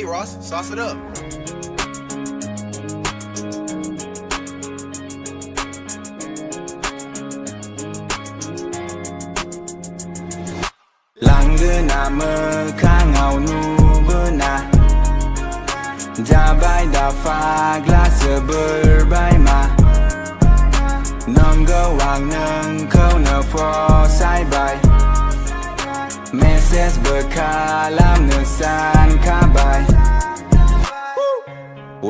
Hey Ross, sauce it up. หลังเดือนหน้ามือข้างเอาหนูเบอร์นาจะใบดาฟ้ากลาเสือเบอร์ใบมาน้องก็วางหนึ่งเข้าเนื้อฟอสายใบเมสเซสเบอร์คาลามเนื้อสานข้าใบ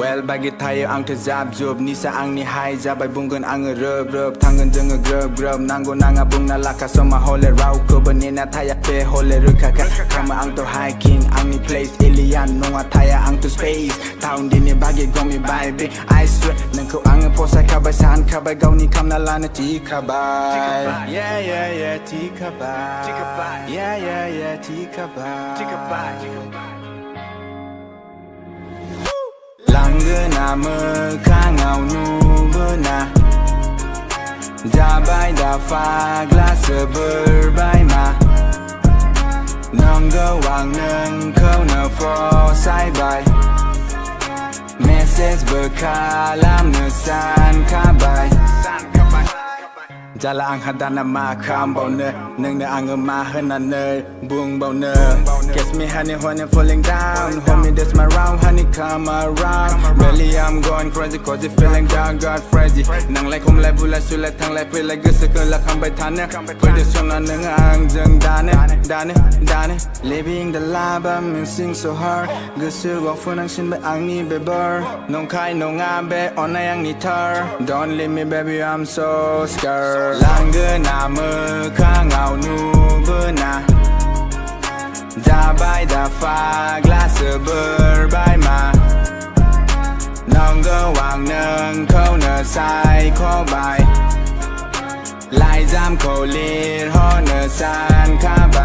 Well bagi tayo ang tazabzob ni sa ang ni hay zabay bunggan ang rub tangan jeng grub nanggo nanga bung nalaka so ma hole raw ko banina taya pe hole rukaka kama ang to hiking ang ni place alien nunga taya ang to space town din ni bagi gomi baby I swear nang ko ang posa kabay san kabay gaw ni kam nalana ti kabay yeah ti kabay yeah ti kabayหลังเดือนหน้ามือข้างเอาหนูเบอร์นาจะใบดาฟ้ากลาเสือเบอร์ใบมาน้องก็วางหนึ่งเข้าเนื้อฟอสายใบเมสเซสเบอร์คาลามเนื้อสานข้าใบจะละอังหัดดานามาคำเบาเนอหนึ่งเนื้ออังเงมาเฮนันเนยบุงเบาเนอ Guess me honey when I'm falling down Hold me this my round honey come around Really I'm going crazy cause it feeling down got crazy นั่งไล่คมไล่บุไล่สุไล่ทั้งไล่เพื่อไล่กึศเกินละคำไปทันเนเพื่อเดี๋ยวชนอันหนึ่งอังจึงดานเน Living the life I'm missing so hard กึศว่าฟื้นอังชินไปอังนี้เบเบอร์น้องคายน้องงามเบออนในอังนี้เธอ Don't leave me baby I'm so scared หลังเดือนหน้ามือข้างเอาหนูเบอร์นาจะใบดาฟ้ากลาเสือเบอร์ใบมาน้องก็วางหนึ่งเข้าเนื้อสายข้อใบลายจามโคลีดห่อเนื้อสานข้าใบ